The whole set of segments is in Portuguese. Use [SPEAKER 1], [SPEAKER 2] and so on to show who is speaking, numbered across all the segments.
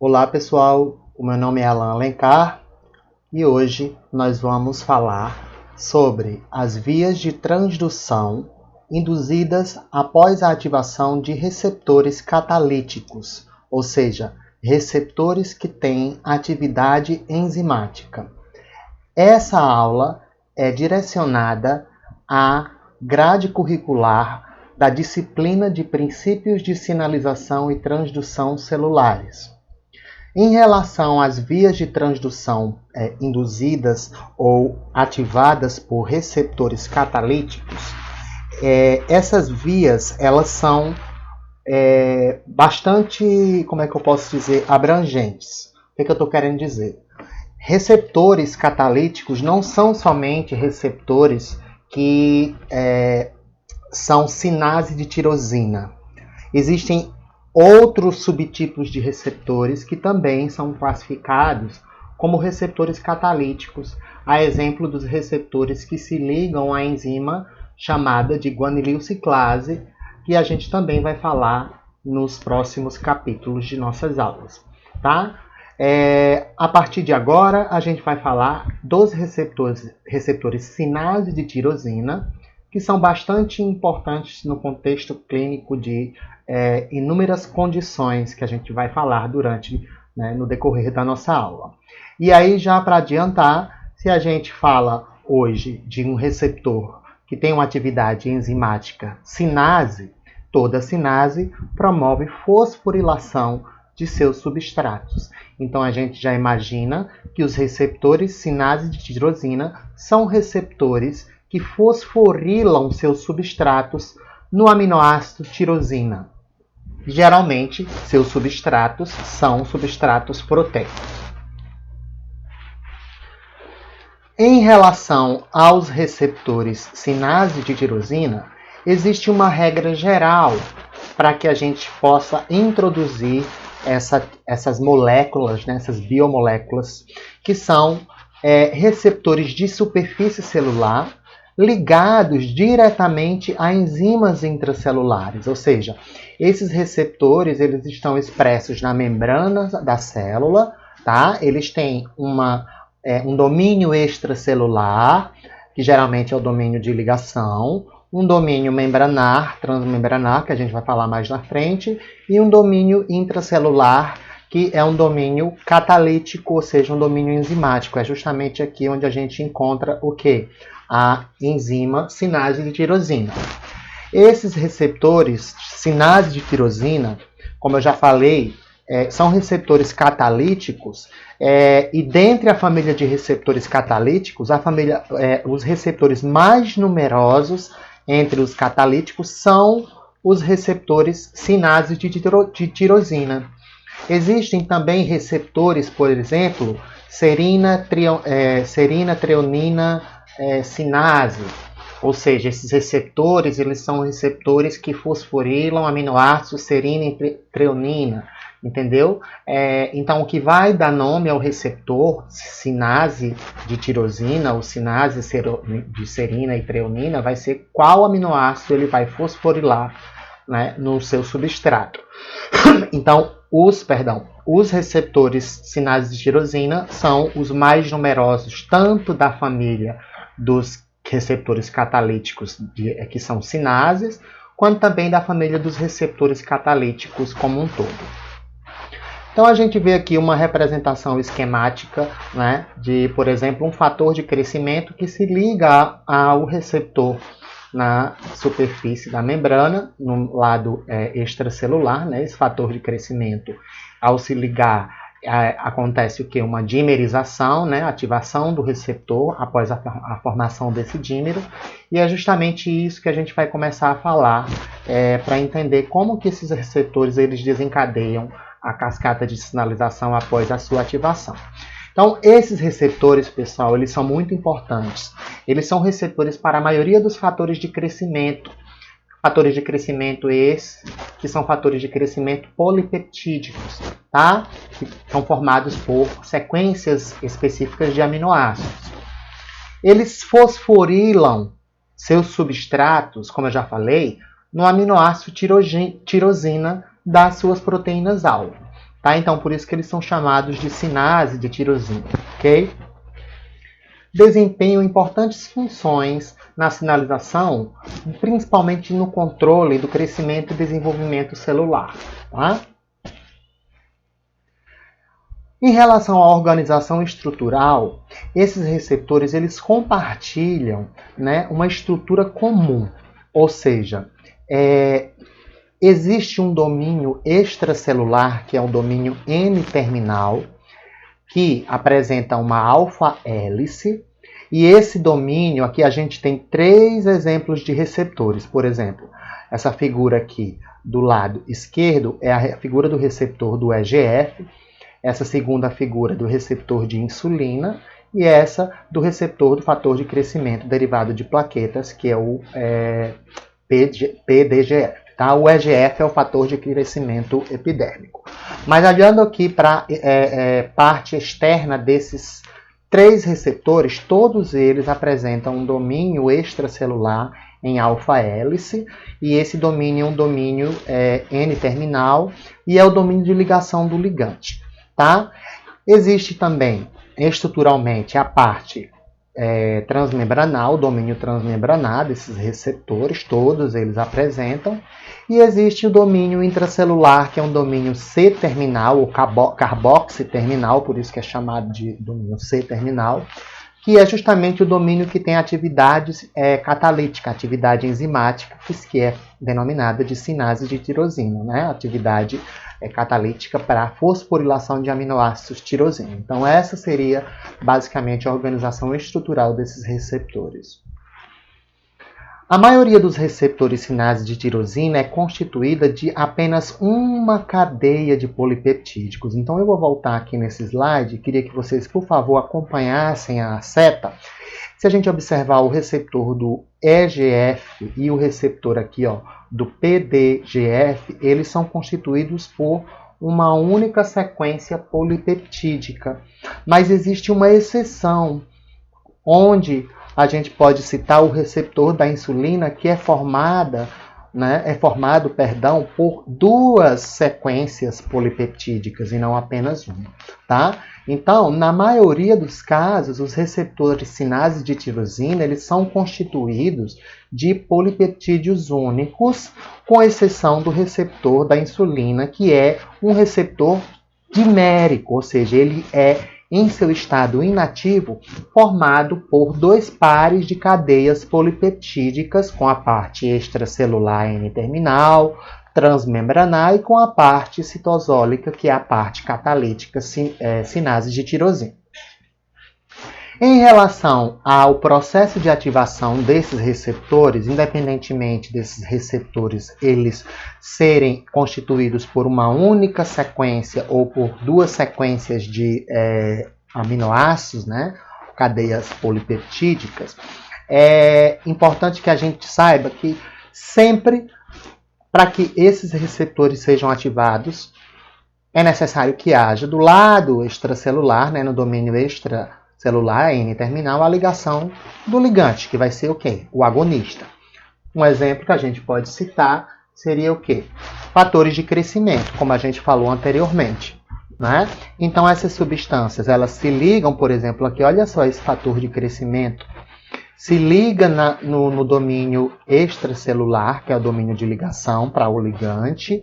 [SPEAKER 1] Olá pessoal, o meu nome é Alan Alencar e hoje nós vamos falar sobre as vias de transdução induzidas após a ativação de receptores catalíticos, ou seja, receptores que têm atividade enzimática. Essa aula é direcionada à grade curricular da disciplina de Princípios de Sinalização e Transdução Celulares. Em relação às vias de transdução induzidas ou ativadas por receptores catalíticos, essas vias elas são bastante, como é que eu posso dizer, abrangentes. O que eu estou querendo dizer? Receptores catalíticos não são somente receptores que são sinase de tirosina. Existem outros subtipos de receptores que também são classificados como receptores catalíticos, a exemplo dos receptores que se ligam à enzima chamada de guanililciclase, que a gente também vai falar nos próximos capítulos de nossas aulas, tá? A partir de agora, a gente vai falar dos receptores sinase de tirosina, que são bastante importantes no contexto clínico de inúmeras condições que a gente vai falar no decorrer da nossa aula. E aí, já para adiantar, se a gente fala hoje de um receptor que tem uma atividade enzimática sinase, toda sinase promove fosforilação de seus substratos. Então, a gente já imagina que os receptores sinase de tirosina são receptores que fosforilam seus substratos no aminoácido tirosina. Geralmente, seus substratos são substratos proteicos. Em relação aos receptores sinase de tirosina, existe uma regra geral para que a gente possa introduzir essas moléculas, essas biomoléculas, que são receptores de superfície celular ligados diretamente a enzimas intracelulares, ou seja, esses receptores eles estão expressos na membrana da célula, tá? Eles têm um domínio extracelular, que geralmente é o domínio de ligação, um domínio membranar, transmembranar, que a gente vai falar mais na frente, e um domínio intracelular, que é um domínio catalítico, ou seja, um domínio enzimático. É justamente aqui onde a gente encontra o quê? A enzima sinase de tirosina. Esses receptores sinase de tirosina, como eu já falei, são receptores catalíticos, e dentre a família de receptores catalíticos, os receptores mais numerosos entre os catalíticos são os receptores sinase de tirosina. Existem também receptores, por exemplo, serina, treonina, sinase, ou seja, esses receptores eles são receptores que fosforilam aminoácidos serina e treonina, entendeu? Então, o que vai dar nome ao receptor sinase de tirosina ou sinase de serina e treonina vai ser qual aminoácido ele vai fosforilar, né, no seu substrato. Então, os receptores sinase de tirosina são os mais numerosos, tanto da família dos receptores catalíticos, que são sinases, quanto também da família dos receptores catalíticos como um todo. Então, a gente vê aqui uma representação esquemática, né, de, por exemplo, um fator de crescimento que se liga ao receptor na superfície da membrana, no lado extracelular, né, esse fator de crescimento, ao se ligar, acontece o quê? Uma dimerização, né, ativação do receptor após a formação desse dímero, e é justamente isso que a gente vai começar a falar para entender como que esses receptores eles desencadeiam a cascata de sinalização após a sua ativação. Então, esses receptores, pessoal, eles são muito importantes. Eles são receptores para a maioria dos fatores de crescimento. Fatores de crescimento esses, que são fatores de crescimento polipeptídicos, tá? Que são formados por sequências específicas de aminoácidos. Eles fosforilam seus substratos, como eu já falei, no aminoácido tirosina das suas proteínas-alvo. Tá? Então, por isso que eles são chamados de sinase de tirosina. Ok? Desempenham importantes funções na sinalização, principalmente no controle do crescimento e desenvolvimento celular. Tá? Em relação à organização estrutural, esses receptores eles compartilham, né, uma estrutura comum, ou seja, existe um domínio extracelular, que é o domínio N-terminal, que apresenta uma alfa-hélice, e esse domínio, aqui a gente tem 3 exemplos de receptores. Por exemplo, essa figura aqui do lado esquerdo é a figura do receptor do EGF, essa segunda figura do receptor de insulina e essa do receptor do fator de crescimento derivado de plaquetas, que é o PDGF. Tá? O EGF é o fator de crescimento epidérmico. Mas olhando aqui para a parte externa desses 3 receptores, todos eles apresentam um domínio extracelular em alfa-hélice, e esse domínio é um domínio N-terminal e é o domínio de ligação do ligante. Tá? Existe também, estruturalmente, a parte transmembranal, o domínio transmembranar desses receptores, todos eles apresentam, e existe o domínio intracelular, que é um domínio C-terminal, ou carboxy-terminal, por isso que é chamado de domínio C-terminal, que é justamente o domínio que tem atividade catalítica, atividade enzimática, que é denominada de sinase de tirosina, né? Atividade catalítica para a fosforilação de aminoácidos tirosina. Então, essa seria basicamente a organização estrutural desses receptores. A maioria dos receptores sinase de tirosina é constituída de apenas uma cadeia de polipeptídicos. Então, eu vou voltar aqui nesse slide e queria que vocês, por favor, acompanhassem a seta. Se a gente observar o receptor do EGF e o receptor aqui, ó, do PDGF, eles são constituídos por uma única sequência polipeptídica. Mas existe uma exceção, onde a gente pode citar o receptor da insulina, que é formado por 2 sequências polipeptídicas e não apenas uma. Tá? Então, na maioria dos casos, os receptores sinase de tirosina eles são constituídos de polipeptídeos únicos, com exceção do receptor da insulina, que é um receptor dimérico, ou seja, ele é, em seu estado inativo, formado por 2 pares de cadeias polipeptídicas, com a parte extracelular N-terminal, transmembranar, e com a parte citosólica, que é a parte catalítica, sinase de tirosina. Em relação ao processo de ativação desses receptores, independentemente desses receptores eles serem constituídos por uma única sequência ou por 2 sequências de aminoácidos, né, cadeias polipeptídicas, é importante que a gente saiba que sempre, para que esses receptores sejam ativados, é necessário que haja do lado extracelular, né, no domínio extracelular N-terminal, a ligação do ligante, que vai ser o quê? O agonista. Um exemplo que a gente pode citar seria o quê? Fatores de crescimento, como a gente falou anteriormente. Né? Então, essas substâncias, elas se ligam, por exemplo, aqui, olha só esse fator de crescimento, se liga no domínio extracelular, que é o domínio de ligação para o ligante,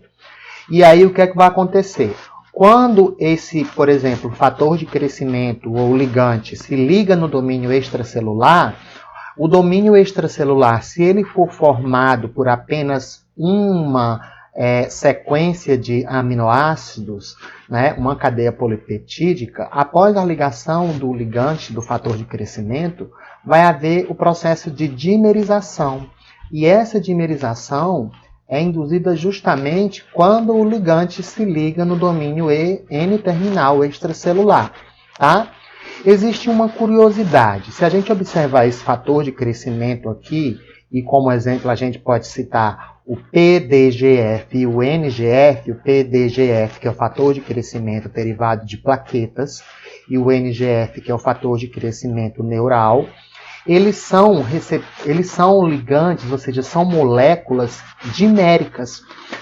[SPEAKER 1] e aí o que é que vai acontecer? Quando esse, por exemplo, fator de crescimento ou ligante se liga no domínio extracelular, o domínio extracelular, se ele for formado por apenas uma sequência de aminoácidos, né, uma cadeia polipeptídica, após a ligação do ligante do fator de crescimento, vai haver o processo de dimerização. E essa dimerização é induzida justamente quando o ligante se liga no domínio N-terminal extracelular. Tá? Existe uma curiosidade. Se a gente observar esse fator de crescimento aqui, e como exemplo a gente pode citar o PDGF e o NGF, o PDGF, que é o fator de crescimento derivado de plaquetas, e o NGF, que é o fator de crescimento neural, eles são ligantes, ou seja, são moléculas diméricas.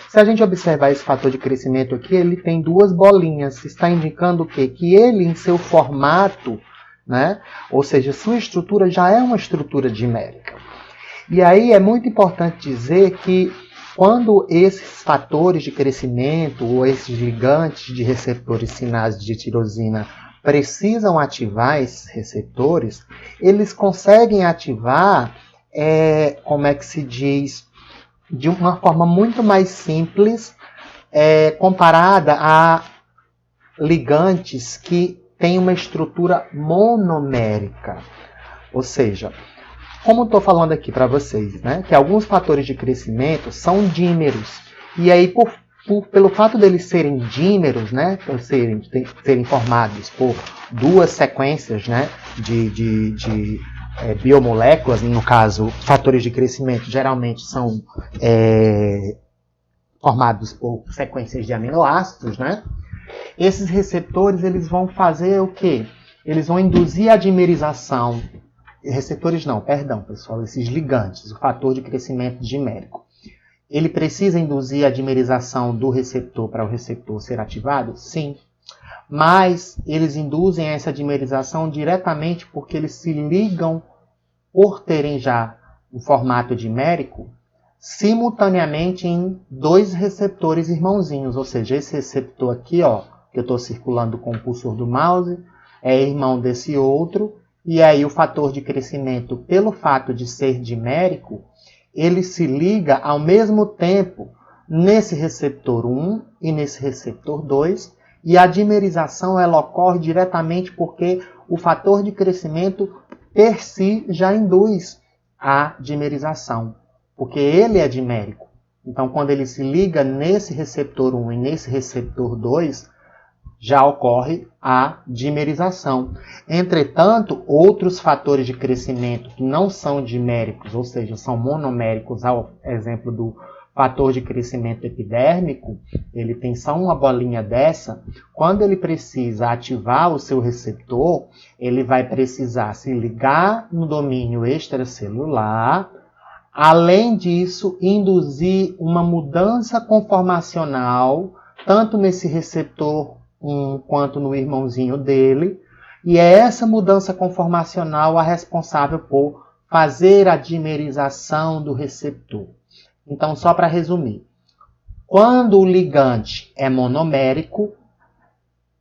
[SPEAKER 1] Se a gente observar esse fator de crescimento aqui, ele tem duas bolinhas. Está indicando o quê? Que ele, em seu formato, né, ou seja, sua estrutura já é uma estrutura dimérica. E aí é muito importante dizer que quando esses fatores de crescimento ou esses ligantes de receptores sinais de tirosina precisam ativar esses receptores, eles conseguem ativar, como é que se diz, de uma forma muito mais simples, comparada a ligantes que têm uma estrutura monomérica. Ou seja, como estou falando aqui para vocês, né, que alguns fatores de crescimento são dímeros. E aí, pelo fato deles serem dímeros, né, por serem formados por duas sequências, né, de biomoléculas, no caso, fatores de crescimento geralmente são formados por sequências de aminoácidos, né? Esses receptores eles vão fazer o quê? Eles vão induzir a dimerização. Receptores não, perdão, pessoal, esses ligantes, o fator de crescimento dimérico. Ele precisa induzir a dimerização do receptor para o receptor ser ativado? Sim. Mas eles induzem essa dimerização diretamente porque eles se ligam, por terem já um formato dimérico, simultaneamente em dois receptores irmãozinhos. Ou seja, esse receptor aqui, ó, que eu estou circulando com o cursor do mouse, é irmão desse outro. E aí o fator de crescimento, pelo fato de ser dimérico, ele se liga ao mesmo tempo nesse receptor 1 e nesse receptor 2, e a dimerização ela ocorre diretamente porque o fator de crescimento per si já induz a dimerização, porque ele é dimérico. Então, quando ele se liga nesse receptor 1 e nesse receptor 2, já ocorre a dimerização. Entretanto, outros fatores de crescimento que não são diméricos, ou seja, são monoméricos, ao exemplo do fator de crescimento epidérmico, ele tem só uma bolinha dessa. Quando ele precisa ativar o seu receptor, ele vai precisar se ligar no domínio extracelular. Além disso, induzir uma mudança conformacional, tanto nesse receptor quanto no irmãozinho dele, e é essa mudança conformacional a responsável por fazer a dimerização do receptor. Então, só para resumir, quando o ligante é monomérico,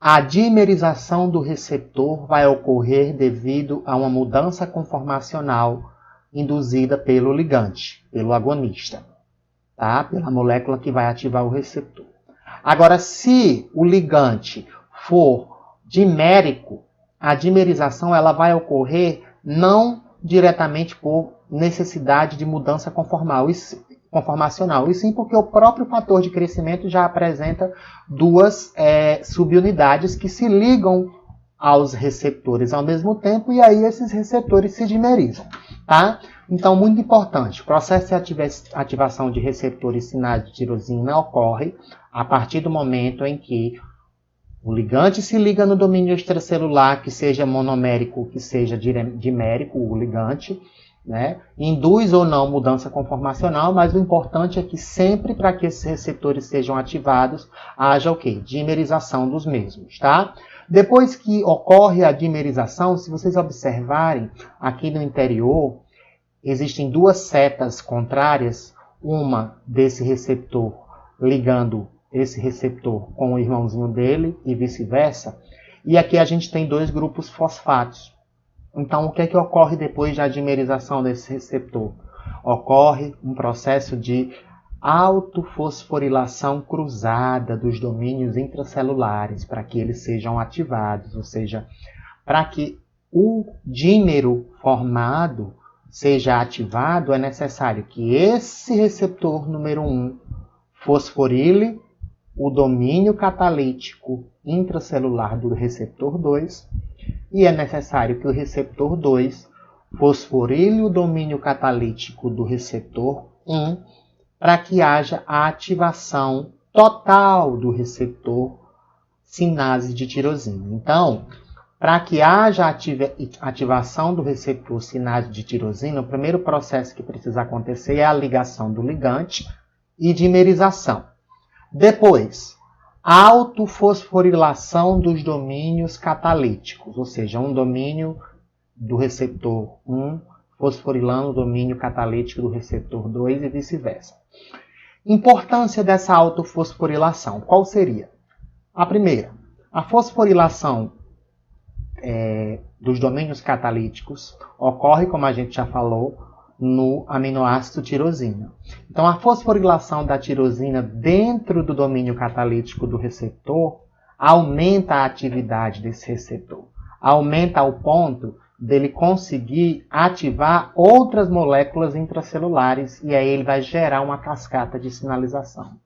[SPEAKER 1] a dimerização do receptor vai ocorrer devido a uma mudança conformacional induzida pelo ligante, pelo agonista, tá? Pela molécula que vai ativar o receptor. Agora, se o ligante for dimérico, a dimerização ela vai ocorrer não diretamente por necessidade de mudança conformacional, e sim porque o próprio fator de crescimento já apresenta duas subunidades que se ligam aos receptores ao mesmo tempo, e aí esses receptores se dimerizam, tá? Então, muito importante, o processo de ativação de receptores sinais de tirosina ocorre a partir do momento em que o ligante se liga no domínio extracelular, que seja monomérico, que seja dimérico, o ligante, né? Induz ou não mudança conformacional, mas o importante é que sempre para que esses receptores sejam ativados, haja o quê? Dimerização dos mesmos, tá? Depois que ocorre a dimerização, se vocês observarem aqui no interior, existem duas setas contrárias, uma desse receptor ligando esse receptor com o irmãozinho dele e vice-versa, e aqui a gente tem dois grupos fosfatos. Então, o que é que ocorre depois da dimerização desse receptor? Ocorre um processo de autofosforilação cruzada dos domínios intracelulares para que eles sejam ativados, ou seja, para que o dímero formado seja ativado, é necessário que esse receptor número 1 fosforile o domínio catalítico intracelular do receptor 2 e é necessário que o receptor 2 fosforile o domínio catalítico do receptor 1 para que haja a ativação total do receptor sinase de tirosina. Então, Para que haja ativação do receptor sináptico de tirosina, o primeiro processo que precisa acontecer é a ligação do ligante e dimerização. Depois, autofosforilação dos domínios catalíticos, ou seja, um domínio do receptor 1 fosforilando o domínio catalítico do receptor 2 e vice-versa. Importância dessa autofosforilação, qual seria? A primeira, a fosforilação dos domínios catalíticos ocorre, como a gente já falou, no aminoácido tirosina. Então, a fosforilação da tirosina dentro do domínio catalítico do receptor aumenta a atividade desse receptor. Aumenta ao ponto dele conseguir ativar outras moléculas intracelulares e aí ele vai gerar uma cascata de sinalização.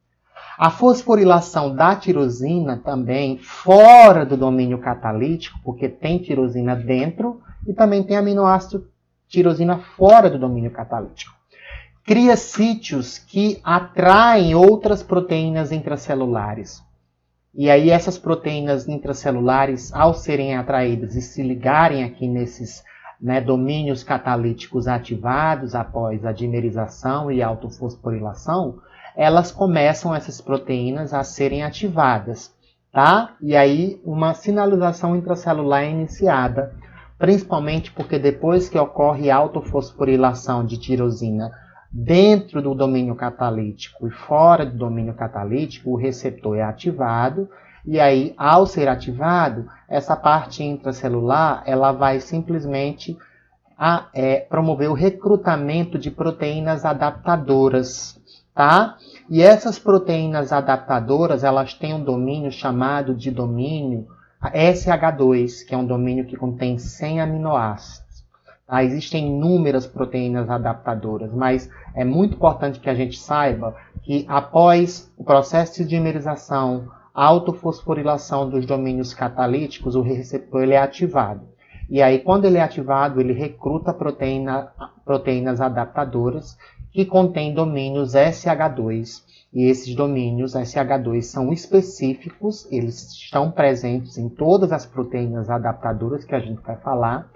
[SPEAKER 1] A fosforilação da tirosina também fora do domínio catalítico, porque tem tirosina dentro e também tem aminoácido tirosina fora do domínio catalítico. Cria sítios que atraem outras proteínas intracelulares. E aí essas proteínas intracelulares, ao serem atraídas e se ligarem aqui nesses domínios catalíticos ativados após a dimerização e autofosforilação, elas começam, essas proteínas, a serem ativadas, tá? E aí uma sinalização intracelular é iniciada, principalmente porque depois que ocorre a autofosforilação de tirosina dentro do domínio catalítico e fora do domínio catalítico, o receptor é ativado, e aí, ao ser ativado, essa parte intracelular ela vai simplesmente promover o recrutamento de proteínas adaptadoras, tá? E essas proteínas adaptadoras, elas têm um domínio chamado de domínio SH2, que é um domínio que contém 100 aminoácidos. Tá? Existem inúmeras proteínas adaptadoras, mas é muito importante que a gente saiba que após o processo de dimerização, autofosforilação dos domínios catalíticos, o receptor ele é ativado. E aí, quando ele é ativado, ele recruta proteínas adaptadoras que contêm domínios SH2. E esses domínios SH2 são específicos, eles estão presentes em todas as proteínas adaptadoras que a gente vai falar.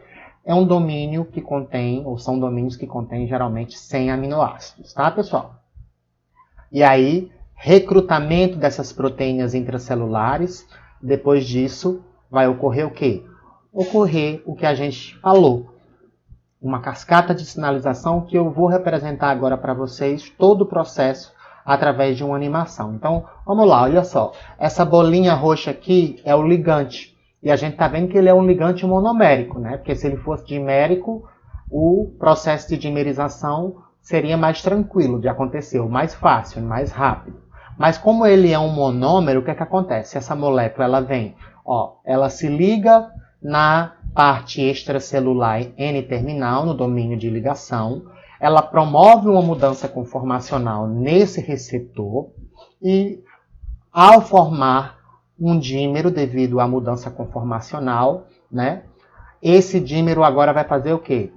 [SPEAKER 1] É um domínio que contém, ou são domínios que contêm geralmente 100 aminoácidos, tá, pessoal? E aí, recrutamento dessas proteínas intracelulares, depois disso, vai ocorrer o quê? Ocorrer o que a gente falou, uma cascata de sinalização que eu vou representar agora para vocês, todo o processo, através de uma animação. Então, vamos lá, olha só. Essa bolinha roxa aqui é o ligante. E a gente está vendo que ele é um ligante monomérico, né? Porque se ele fosse dimérico, o processo de dimerização seria mais tranquilo de acontecer, mais fácil, mais rápido. Mas como ele é um monômero, o que é que acontece? Essa molécula, ela vem, ela se liga na parte extracelular N-terminal, no domínio de ligação, ela promove uma mudança conformacional nesse receptor e, ao formar um dímero devido à mudança conformacional, né, esse dímero agora vai fazer o quê?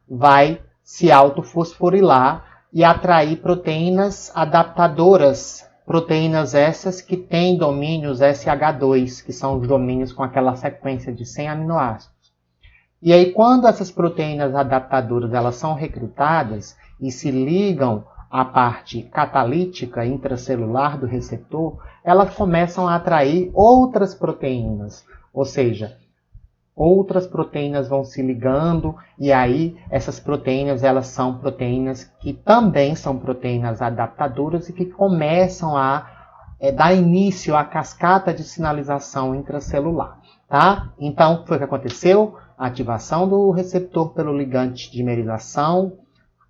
[SPEAKER 1] Vai se autofosforilar e atrair proteínas adaptadoras, proteínas essas que têm domínios SH2, que são os domínios com aquela sequência de 100 aminoácidos. E aí, quando essas proteínas adaptadoras elas são recrutadas e se ligam à parte catalítica intracelular do receptor, elas começam a atrair outras proteínas, ou seja, outras proteínas vão se ligando e aí essas proteínas elas são proteínas que também são proteínas adaptadoras e que começam a dar início à cascata de sinalização intracelular, tá? Então, o que foi que aconteceu? A ativação do receptor pelo ligante de dimerização,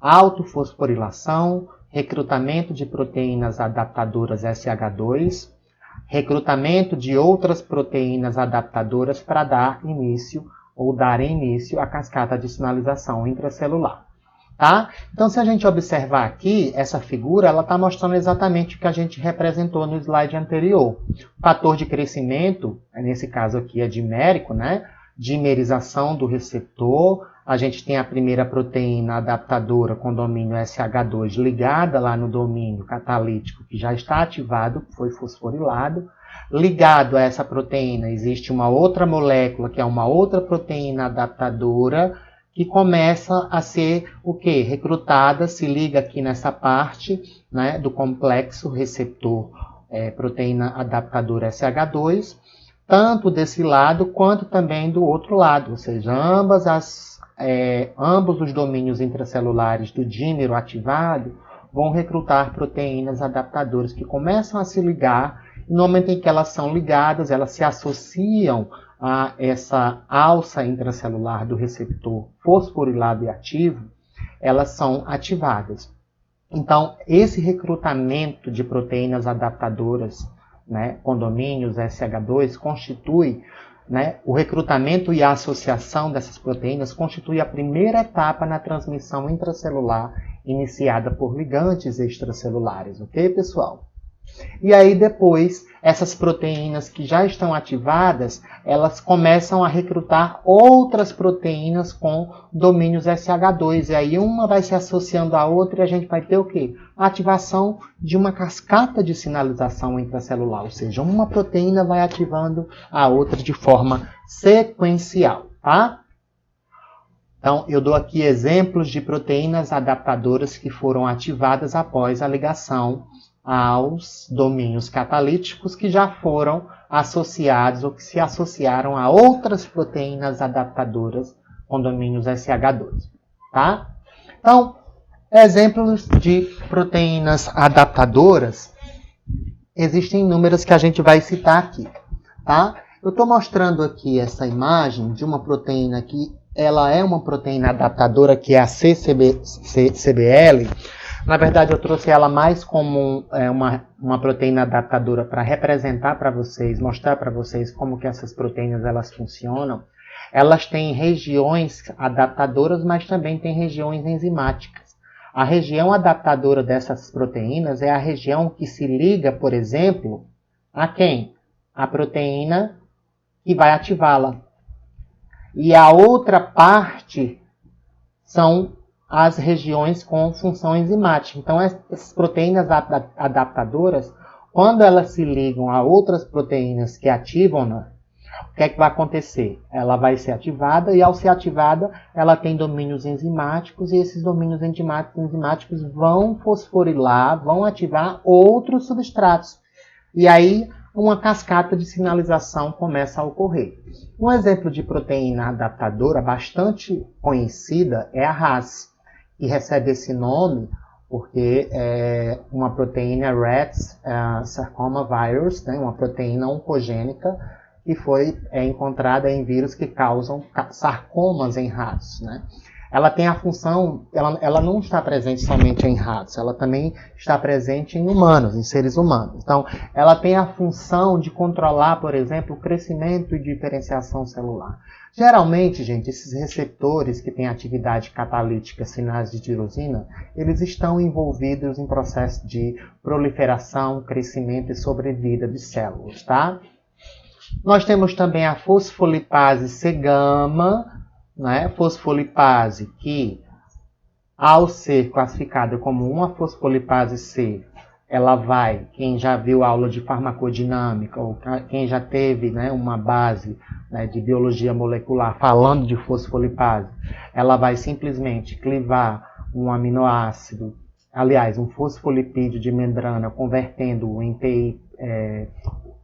[SPEAKER 1] autofosforilação, recrutamento de proteínas adaptadoras SH2, recrutamento de outras proteínas adaptadoras para dar início ou darem início à cascata de sinalização intracelular. Tá? Então, se a gente observar aqui, essa figura ela está mostrando exatamente o que a gente representou no slide anterior. O fator de crescimento, nesse caso aqui é dimérico, né? Dimerização do receptor, a gente tem a primeira proteína adaptadora com domínio SH2 ligada lá no domínio catalítico que já está ativado, foi fosforilado. Ligado a essa proteína existe uma outra molécula, que é uma outra proteína adaptadora, que começa a ser o quê? Recrutada, se liga aqui nessa parte, né, do complexo receptor proteína adaptadora SH2, tanto desse lado quanto também do outro lado, ou seja, ambos os domínios intracelulares do dímero ativado vão recrutar proteínas adaptadoras que começam a se ligar, e no momento em que elas são ligadas, elas se associam a essa alça intracelular do receptor fosforilado e ativo, elas são ativadas. Então, esse recrutamento de proteínas adaptadoras, né, com domínios SH2 constitui, né, o recrutamento e a associação dessas proteínas constitui a primeira etapa na transmissão intracelular iniciada por ligantes extracelulares, ok, pessoal? E aí depois, essas proteínas que já estão ativadas, elas começam a recrutar outras proteínas com domínios SH2. E aí uma vai se associando à outra e a gente vai ter o quê? A ativação de uma cascata de sinalização intracelular. Ou seja, uma proteína vai ativando a outra de forma sequencial, tá? Então, eu dou aqui exemplos de proteínas adaptadoras que foram ativadas após a ligação aos domínios catalíticos que já foram associados ou que se associaram a outras proteínas adaptadoras com domínios SH2, tá? Então, exemplos de proteínas adaptadoras, existem inúmeras que a gente vai citar aqui, tá? Eu estou mostrando aqui essa imagem de uma proteína que ela é uma proteína adaptadora, que é a CBL. Na verdade, eu trouxe ela mais como uma proteína adaptadora para representar para vocês, mostrar para vocês como que essas proteínas elas funcionam. Elas têm regiões adaptadoras, mas também têm regiões enzimáticas. A região adaptadora dessas proteínas é a região que se liga, por exemplo, a quem? A proteína que vai ativá-la. E a outra parte são as regiões com função enzimática. Então, essas proteínas adaptadoras, quando elas se ligam a outras proteínas que ativam-na, o que é que vai acontecer? Ela vai ser ativada e, ao ser ativada, ela tem domínios enzimáticos e esses domínios enzimáticos vão fosforilar, vão ativar outros substratos. E aí, uma cascata de sinalização começa a ocorrer. Um exemplo de proteína adaptadora bastante conhecida é a RAS, que recebe esse nome porque é uma proteína Rett Sarcoma Virus, né, uma proteína oncogênica que foi encontrada em vírus que causam sarcomas em ratos, né? Ela tem a função, ela não está presente somente em ratos, ela também está presente em humanos, em seres humanos. Então, ela tem a função de controlar, por exemplo, o crescimento e diferenciação celular. Geralmente, gente, esses receptores que têm atividade catalítica, sinais de tirosina, eles estão envolvidos em processo de proliferação, crescimento e sobrevida de células, tá? Nós temos também a fosfolipase C-gama, né? Fosfolipase que, ao ser classificada como uma fosfolipase C, ela vai, quem já viu aula de farmacodinâmica ou quem já teve, né, uma base, né, de biologia molecular falando de fosfolipase, ela vai simplesmente clivar um aminoácido, aliás, um fosfolipídio de membrana, convertendo-o em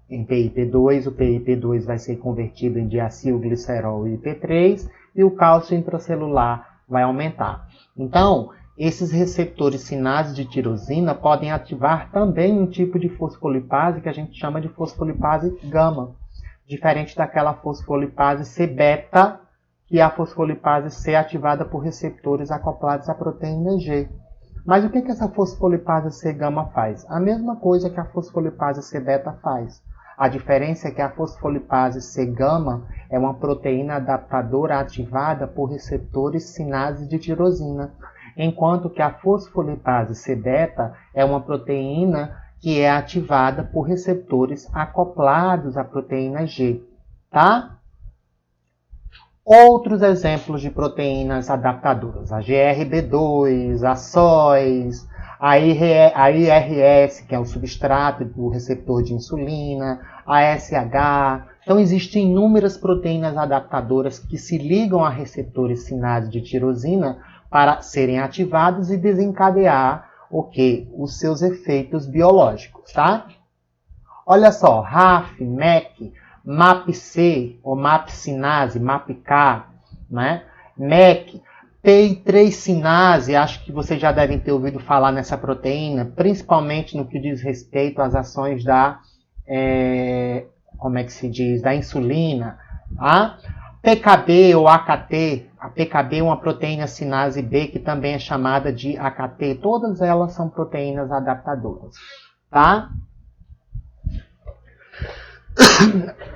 [SPEAKER 1] PIP2, o PIP2 vai ser convertido em diacilglicerol e IP3, e o cálcio intracelular vai aumentar. Então, esses receptores sinase de tirosina podem ativar também um tipo de fosfolipase que a gente chama de fosfolipase gama, diferente daquela fosfolipase C-beta, que é a fosfolipase C ativada por receptores acoplados à proteína G. Mas o que essa fosfolipase C-gama faz? A mesma coisa que a fosfolipase C-beta faz. A diferença é que a fosfolipase C-gama é uma proteína adaptadora ativada por receptores sinase de tirosina, enquanto que a fosfolipase C-beta é uma proteína que é ativada por receptores acoplados à proteína G, tá? Outros exemplos de proteínas adaptadoras, a GRB2, a SOS, a IRS, que é o substrato do receptor de insulina, a SH. Então, existem inúmeras proteínas adaptadoras que se ligam a receptores sinase de tirosina para serem ativados e desencadear os seus efeitos biológicos, tá? Olha só, RAF, MEC, MAPC, ou MAP-sinase, MAPK, né? MEC, PI3-sinase, acho que vocês já devem ter ouvido falar nessa proteína, principalmente no que diz respeito às ações da, da insulina. Tá? PKB ou AKT, a PKB é uma proteína sinase B que também é chamada de AKT, todas elas são proteínas adaptadoras, tá?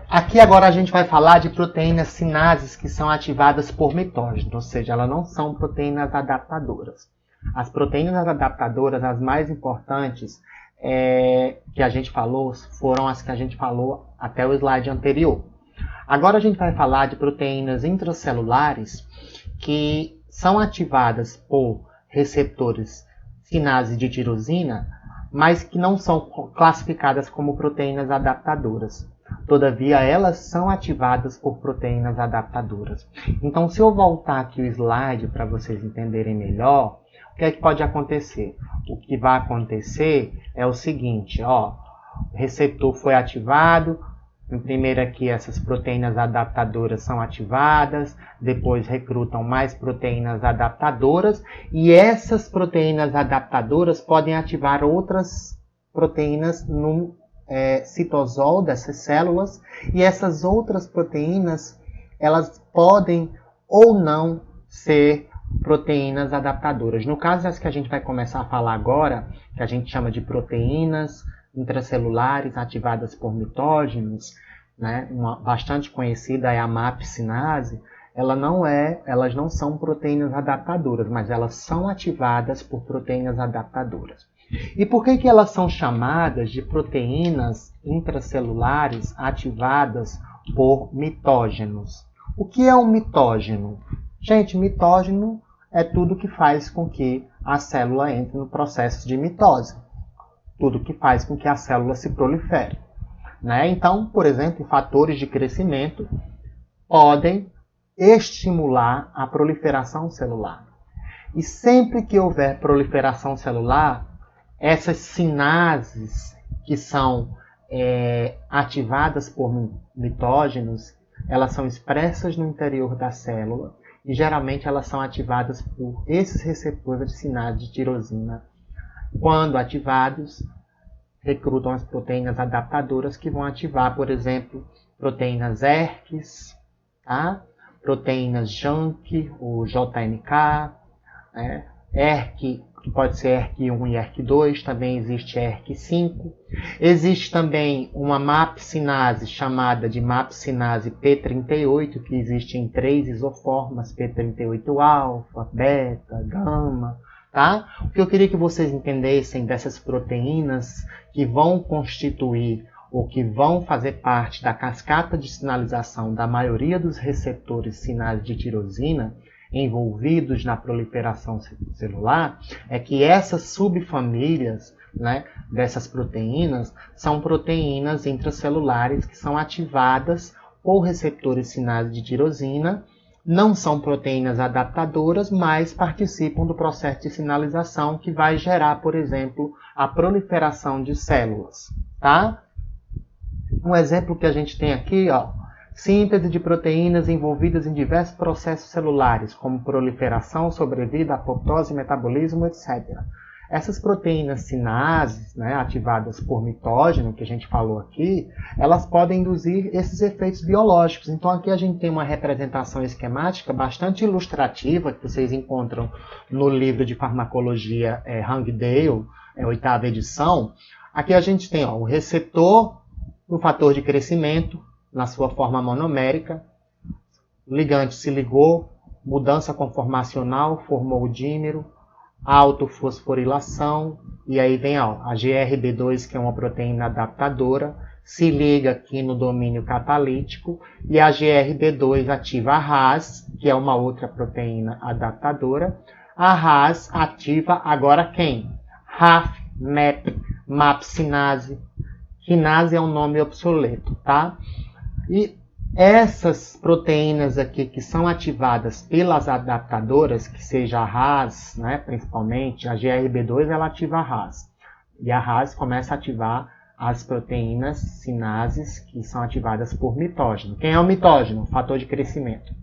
[SPEAKER 1] Aqui agora a gente vai falar de proteínas sinases que são ativadas por mitógeno, ou seja, elas não são proteínas adaptadoras. As proteínas adaptadoras, as mais importantes que a gente falou, foram as que a gente falou até o slide anterior. Agora a gente vai falar de proteínas intracelulares que são ativadas por receptores sinase de tirosina, mas que não são classificadas como proteínas adaptadoras. Todavia, elas são ativadas por proteínas adaptadoras. Então, se eu voltar aqui o slide para vocês entenderem melhor, o que é que pode acontecer? O que vai acontecer é o seguinte, ó, o receptor foi ativado, primeiro aqui essas proteínas adaptadoras são ativadas, depois recrutam mais proteínas adaptadoras, e essas proteínas adaptadoras podem ativar outras proteínas no citosol dessas células, e essas outras proteínas, elas podem ou não ser proteínas adaptadoras. No caso das que a gente vai começar a falar agora, que a gente chama de proteínas intracelulares ativadas por mitógenos, né? Uma bastante conhecida é a MAP-sinase, elas não são proteínas adaptadoras, mas elas são ativadas por proteínas adaptadoras. E por que elas são chamadas de proteínas intracelulares ativadas por mitógenos? O que é um mitógeno? Gente, mitógeno é tudo que faz com que a célula entre no processo de mitose. Tudo que faz com que a célula se prolifere. Né? Então, por exemplo, fatores de crescimento podem estimular a proliferação celular. E sempre que houver proliferação celular, essas sinases que são ativadas por mitógenos, elas são expressas no interior da célula e geralmente elas são ativadas por esses receptores de sinase de tirosina. Quando ativados, recrutam as proteínas adaptadoras que vão ativar, por exemplo, proteínas ERK, tá? Proteínas JNK ou JNK, né? ERK, que pode ser ERK1 e ERK2, também existe ERK5. Existe também uma MAP-sinase chamada de MAP-sinase P38, que existe em 3 isoformas, P38-alfa, beta, gama. Tá? O que eu queria que vocês entendessem dessas proteínas que vão constituir ou que vão fazer parte da cascata de sinalização da maioria dos receptores sinais de tirosina envolvidos na proliferação celular, é que essas subfamílias, né, dessas proteínas são proteínas intracelulares que são ativadas por receptores sinais de tirosina. Não são proteínas adaptadoras, mas participam do processo de sinalização que vai gerar, por exemplo, a proliferação de células. Tá? Um exemplo que a gente tem aqui, ó, síntese de proteínas envolvidas em diversos processos celulares, como proliferação, sobrevida, apoptose, metabolismo, etc. Essas proteínas sinases, né, ativadas por mitógeno, que a gente falou aqui, elas podem induzir esses efeitos biológicos. Então aqui a gente tem uma representação esquemática bastante ilustrativa, que vocês encontram no livro de farmacologia Hangdale, 8ª edição. Aqui a gente tem o receptor do fator de crescimento, na sua forma monomérica. O ligante se ligou, mudança conformacional, formou o dímero, autofosforilação, e aí vem a GRB2, que é uma proteína adaptadora, se liga aqui no domínio catalítico e a GRB2 ativa a RAS, que é uma outra proteína adaptadora. A RAS ativa agora quem? RAF, MEP, MAP-sinase. Quinase é um nome obsoleto, tá? E essas proteínas aqui que são ativadas pelas adaptadoras, que seja a RAS, né, principalmente, a GRB2 ela ativa a RAS. E a RAS começa a ativar as proteínas sinases que são ativadas por mitógeno. Quem é o mitógeno? O fator de crescimento.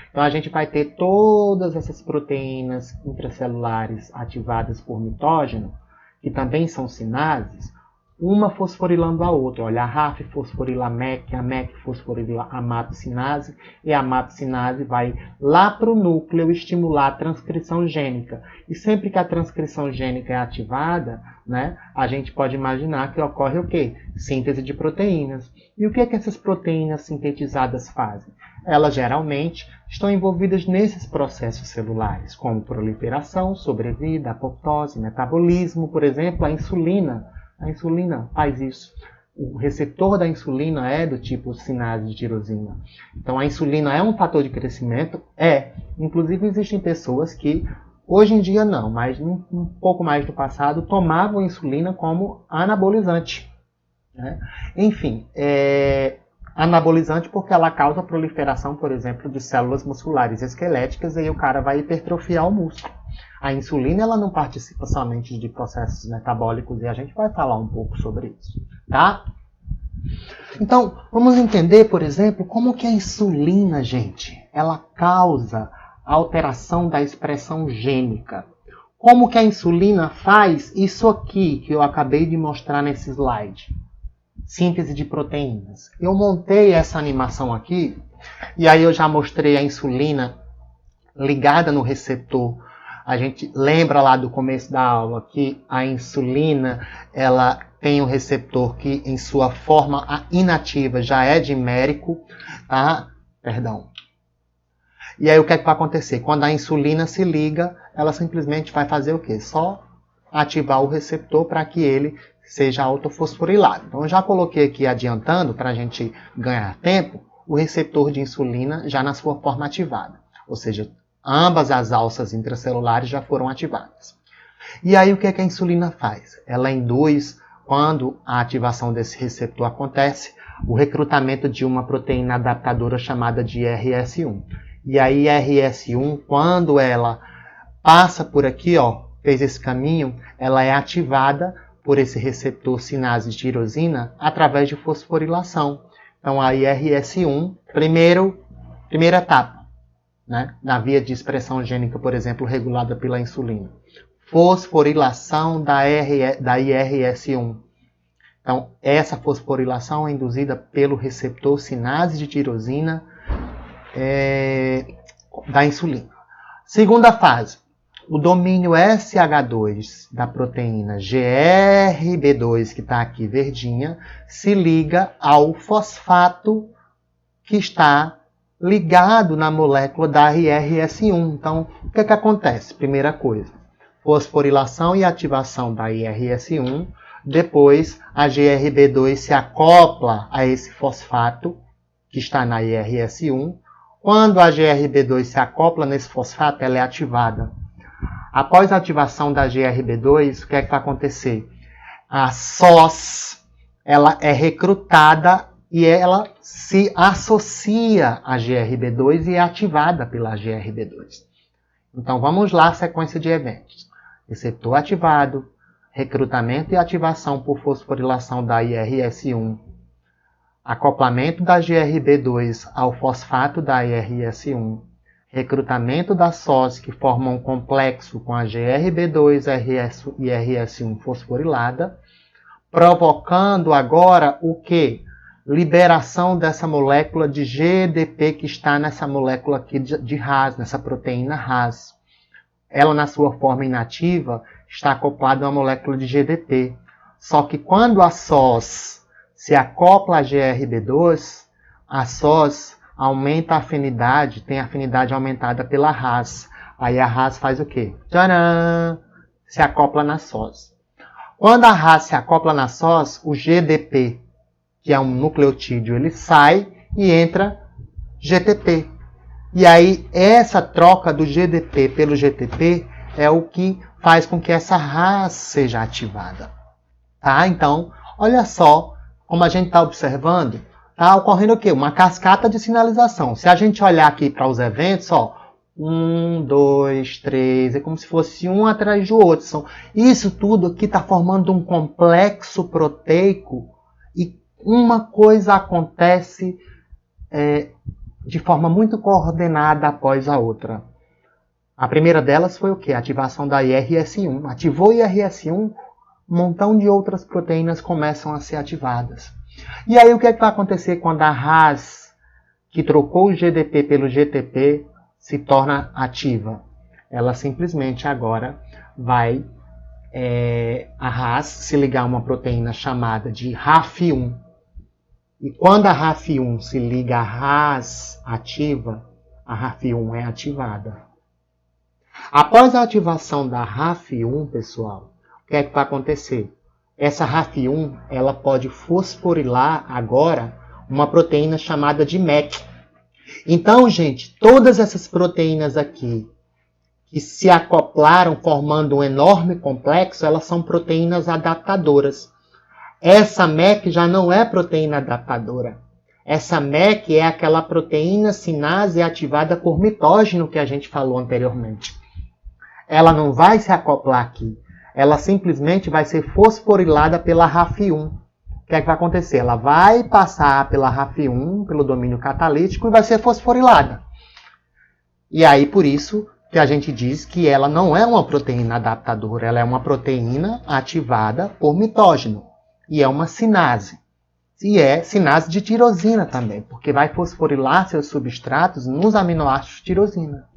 [SPEAKER 1] Então a gente vai ter todas essas proteínas intracelulares ativadas por mitógeno, que também são sinases, uma fosforilando a outra. Olha, a RAF fosforila a MEC fosforila a MAP-sinase, e a MAP-sinase vai lá para o núcleo estimular a transcrição gênica. E sempre que a transcrição gênica é ativada, né, a gente pode imaginar que ocorre o quê? Síntese de proteínas. E o que é que essas proteínas sintetizadas fazem? Elas geralmente estão envolvidas nesses processos celulares, como proliferação, sobrevida, apoptose, metabolismo, por exemplo, a insulina. A insulina faz isso. O receptor da insulina é do tipo sinase de tirosina. Então a insulina é um fator de crescimento? É. Inclusive existem pessoas que, hoje em dia não, mas um pouco mais do passado, tomavam insulina como anabolizante, né? Enfim, anabolizante porque ela causa a proliferação, por exemplo, de células musculares esqueléticas e aí o cara vai hipertrofiar o músculo. A insulina ela não participa somente de processos metabólicos e a gente vai falar um pouco sobre isso, tá? Então, vamos entender, por exemplo, como que a insulina, gente, ela causa alteração da expressão gênica. Como que a insulina faz isso aqui que eu acabei de mostrar nesse slide? Síntese de proteínas. Eu montei essa animação aqui e aí eu já mostrei a insulina ligada no receptor. A gente lembra lá do começo da aula que a insulina ela tem um receptor que em sua forma inativa já é dimérico, tá? Perdão. E aí o que é que vai acontecer? Quando a insulina se liga, ela simplesmente vai fazer o quê? Só ativar o receptor para que ele seja autofosforilado. Então eu já coloquei aqui adiantando para a gente ganhar tempo o receptor de insulina já na sua forma ativada. Ou seja, ambas as alças intracelulares já foram ativadas. E aí o que é que a insulina faz? Ela induz, quando a ativação desse receptor acontece, o recrutamento de uma proteína adaptadora chamada de RS1. E aí RS1, quando ela passa por aqui, ó, fez esse caminho, ela é ativada por esse receptor sinase de tirosina através de fosforilação. Então a RS1, primeira etapa, né, na via de expressão gênica, por exemplo, regulada pela insulina. Fosforilação da IRS1. Então, essa fosforilação é induzida pelo receptor sinase de tirosina da insulina. Segunda fase, o domínio SH2 da proteína GRB2, que está aqui verdinha, se liga ao fosfato que está ligado na molécula da IRS1. Então, o que é que acontece? Primeira coisa, fosforilação e ativação da IRS1. Depois, a GRB2 se acopla a esse fosfato que está na IRS1. Quando a GRB2 se acopla nesse fosfato, ela é ativada. Após a ativação da GRB2, o que é que vai acontecer? A SOS ela é recrutada e ela se associa à GRB2 e é ativada pela GRB2. Então vamos lá, sequência de eventos. Receptor ativado, recrutamento e ativação por fosforilação da IRS1, acoplamento da GRB2 ao fosfato da IRS1, recrutamento da SOS que forma um complexo com a GRB2 e RS1 fosforilada, provocando agora o quê? Liberação dessa molécula de GDP que está nessa molécula aqui de RAS, nessa proteína RAS. Ela, na sua forma inativa, está acoplada a uma molécula de GDP. Só que quando a SOS se acopla a GRB2, a SOS aumenta a afinidade, tem a afinidade aumentada pela RAS. Aí a RAS faz o quê? Tcharam! Se acopla na SOS. Quando a RAS se acopla na SOS, o GDP, que é um nucleotídeo, ele sai e entra GTP. E aí, essa troca do GDP pelo GTP é o que faz com que essa RAS seja ativada. Tá? Então, olha só como a gente está observando. Está ocorrendo o quê? Uma cascata de sinalização. Se a gente olhar aqui para os eventos, ó, 1, 2, 3, é como se fosse um atrás do outro. Isso tudo aqui está formando um complexo proteico e uma coisa acontece de forma muito coordenada após a outra. A primeira delas foi o quê? A ativação da IRS1. Ativou IRS1, um montão de outras proteínas começam a ser ativadas. E aí o que é que vai acontecer quando a RAS, que trocou o GDP pelo GTP, se torna ativa? Ela simplesmente agora vai, a RAS, se ligar a uma proteína chamada de RAF1. E quando a RAF1 se liga à RAS ativa, a RAF1 é ativada. Após a ativação da RAF1, pessoal, o que é que vai acontecer? Essa RAF1 ela pode fosforilar agora uma proteína chamada de MEC. Então, gente, todas essas proteínas aqui que se acoplaram formando um enorme complexo, elas são proteínas adaptadoras. Essa MEC já não é proteína adaptadora. Essa MEC é aquela proteína sinase ativada por mitógeno que a gente falou anteriormente. Ela não vai se acoplar aqui. Ela simplesmente vai ser fosforilada pela RAF1. O que é que vai acontecer? Ela vai passar pela RAF1, pelo domínio catalítico, e vai ser fosforilada. E aí, por isso, que a gente diz que ela não é uma proteína adaptadora, ela é uma proteína ativada por mitógeno. E é uma sinase. E é sinase de tirosina também, porque vai fosforilar seus substratos nos aminoácidos de tirosina.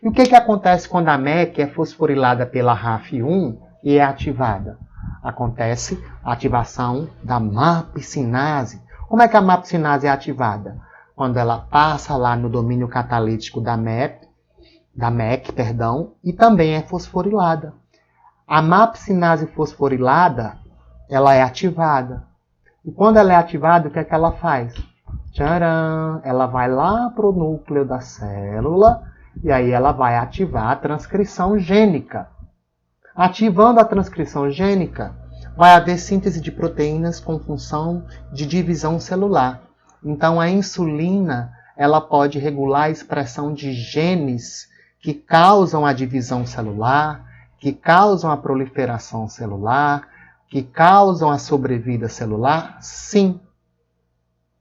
[SPEAKER 1] E o que acontece quando a MEC é fosforilada pela RAF1 e é ativada? Acontece a ativação da MAP-sinase. Como é que a MAP-sinase é ativada? Quando ela passa lá no domínio catalítico da MEC, e também é fosforilada. A MAP-sinase fosforilada, ela é ativada. E quando ela é ativada, o que é que ela faz? Tcharam! Ela vai lá para o núcleo da célula e aí ela vai ativar a transcrição gênica. Ativando a transcrição gênica, vai haver síntese de proteínas com função de divisão celular. Então, a insulina ela pode regular a expressão de genes que causam a divisão celular, que causam a proliferação celular, que causam a sobrevida celular? Sim.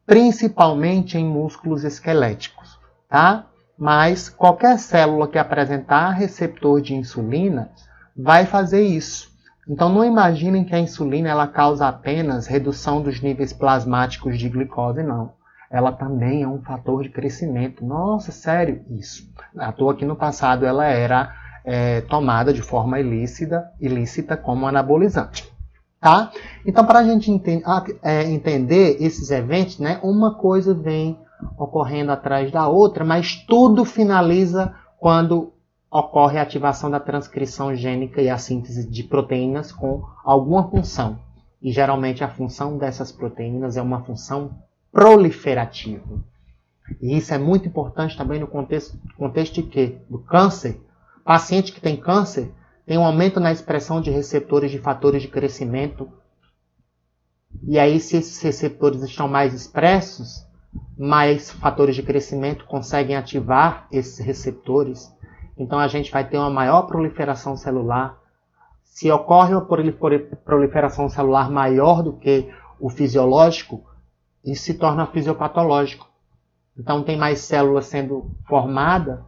[SPEAKER 1] Principalmente em músculos esqueléticos, tá? Mas qualquer célula que apresentar receptor de insulina vai fazer isso. Então não imaginem que a insulina ela causa apenas redução dos níveis plasmáticos de glicose, não. Ela também é um fator de crescimento. Nossa, sério? Isso. À toa que no passado ela era tomada de forma ilícita como anabolizante. Tá? Então, para a gente entender esses eventos, né, uma coisa vem ocorrendo atrás da outra, mas tudo finaliza quando ocorre a ativação da transcrição gênica e a síntese de proteínas com alguma função. E geralmente a função dessas proteínas é uma função proliferativa. E isso é muito importante também no contexto de quê? Do câncer. Paciente que tem câncer tem um aumento na expressão de receptores de fatores de crescimento. E aí, se esses receptores estão mais expressos, mais fatores de crescimento conseguem ativar esses receptores. Então, a gente vai ter uma maior proliferação celular. Se ocorre uma proliferação celular maior do que o fisiológico, isso se torna fisiopatológico. Então, tem mais células sendo formadas,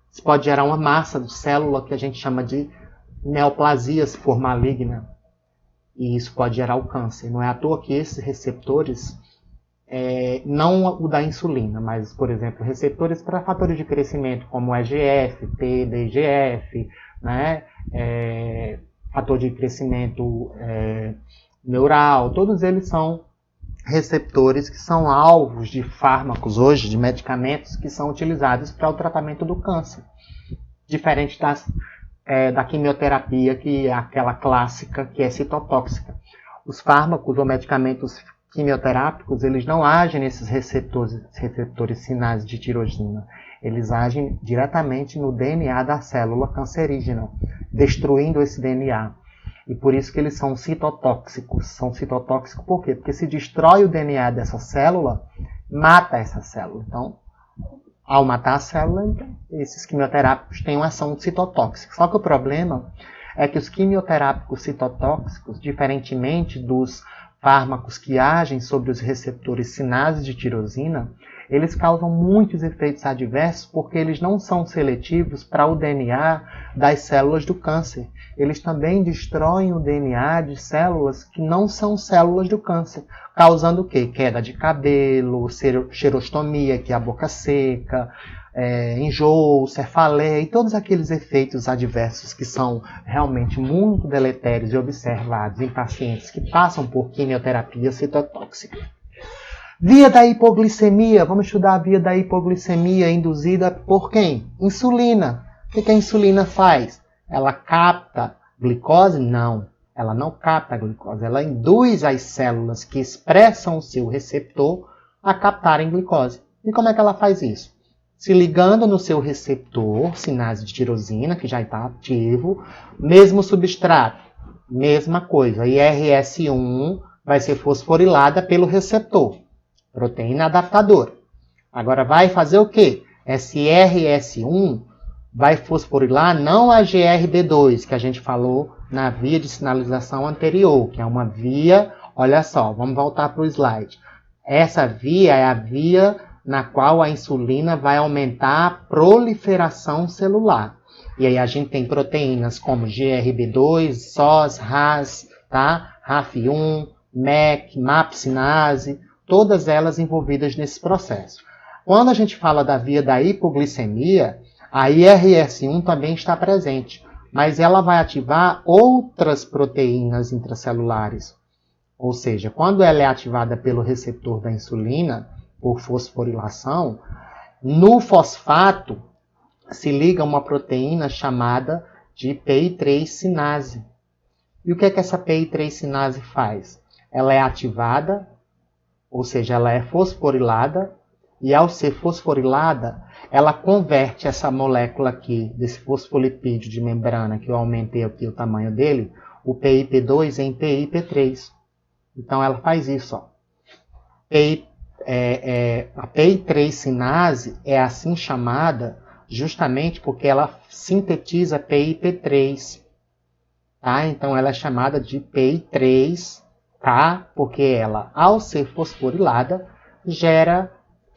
[SPEAKER 1] isso pode gerar uma massa de célula que a gente chama de neoplasia, se for maligna. E isso pode gerar o câncer. Não é à toa que esses receptores, não o da insulina, mas, por exemplo, receptores para fatores de crescimento, como EGF, PDGF, né? Fator de crescimento neural, todos eles são receptores que são alvos de fármacos hoje, de medicamentos que são utilizados para o tratamento do câncer. Diferente da quimioterapia, que é aquela clássica, que é citotóxica. Os fármacos ou medicamentos quimioterápicos, eles não agem nesses receptores sinais de tirosina. Eles agem diretamente no DNA da célula cancerígena, destruindo esse DNA. E por isso que eles são citotóxicos. São citotóxicos por quê? Porque se destrói o DNA dessa célula, mata essa célula. Então, ao matar a célula, esses quimioterápicos têm uma ação citotóxica. Só que o problema é que os quimioterápicos citotóxicos, diferentemente dos fármacos que agem sobre os receptores sinais de tirosina, eles causam muitos efeitos adversos porque eles não são seletivos para o DNA das células do câncer. Eles também destroem o DNA de células que não são células do câncer, causando o quê? Queda de cabelo, xerostomia, que é a boca seca, enjoo, cefaleia e todos aqueles efeitos adversos que são realmente muito deletérios e observados em pacientes que passam por quimioterapia citotóxica. Via da hipoglicemia, vamos estudar a via da hipoglicemia induzida por quem? Insulina. O que a insulina faz? Ela capta glicose? Não, ela não capta a glicose, ela induz as células que expressam o seu receptor a captarem glicose. E como é que ela faz isso? Se ligando no seu receptor, sinase de tirosina, que já está ativo, mesmo substrato, mesma coisa. A IRS1 vai ser fosforilada pelo receptor, proteína adaptadora. Agora vai fazer o quê? Esse IRS1 vai fosforilar não a GRB2, que a gente falou na via de sinalização anterior, que é uma via, olha só, vamos voltar para o slide. Essa via é a via na qual a insulina vai aumentar a proliferação celular. E aí a gente tem proteínas como GRB2, SOS, RAS, tá? RAF1, MEC, MAP-sinase, todas elas envolvidas nesse processo. Quando a gente fala da via da hipoglicemia, a IRS1 também está presente, mas ela vai ativar outras proteínas intracelulares. Ou seja, quando ela é ativada pelo receptor da insulina, por fosforilação, no fosfato se liga uma proteína chamada de PI3 sinase. E o que é que essa PI3 sinase faz? Ela é ativada, ou seja, ela é fosforilada, e ao ser fosforilada, ela converte essa molécula aqui, desse fosfolipídio de membrana, que eu aumentei aqui o tamanho dele, o PIP2 em PIP3. Então ela faz isso, ó. A PI3 sinase é assim chamada justamente porque ela sintetiza PIP3, tá? Então ela é chamada de PI3, tá? Porque ela, ao ser fosforilada, gera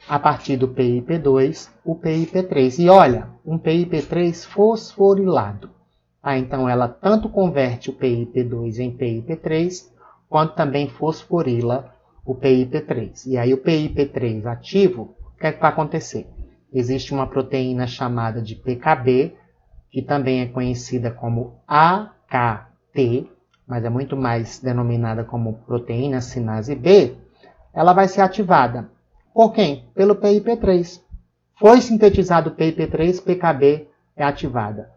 [SPEAKER 1] a partir do PIP2 o PIP3. E olha, um PIP3 fosforilado, tá? Então ela tanto converte o PIP2 em PIP3, quanto também fosforila o PIP3. E aí o PIP3 ativo, o que é que vai acontecer? Existe uma proteína chamada de PKB, que também é conhecida como AKT, mas é muito mais denominada como proteína sinase B. Ela vai ser ativada por quem? Pelo PIP3. Foi sintetizado o PIP3, PKB é ativada.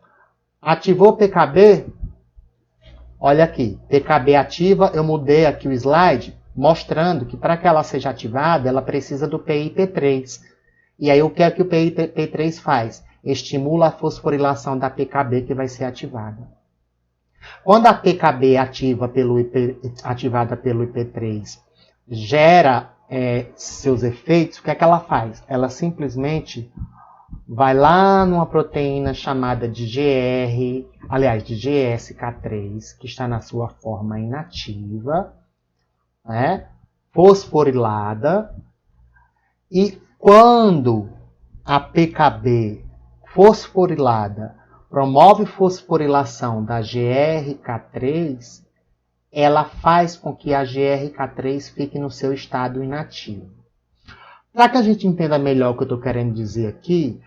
[SPEAKER 1] Ativou PKB, olha aqui, PKB ativa, eu mudei aqui o slide, mostrando que para que ela seja ativada, ela precisa do PIP3. E aí o que é que o PIP3 faz? Estimula a fosforilação da PKB que vai ser ativada. Quando a PKB é ativada pelo IP3 gera seus efeitos, o que é que ela faz? Ela simplesmente vai lá numa proteína chamada de de GSK3, que está na sua forma inativa, né? Fosforilada, e quando a PKB fosforilada promove fosforilação da GRK3, ela faz com que a GRK3 fique no seu estado inativo. Para que a gente entenda melhor o que eu estou querendo dizer aqui,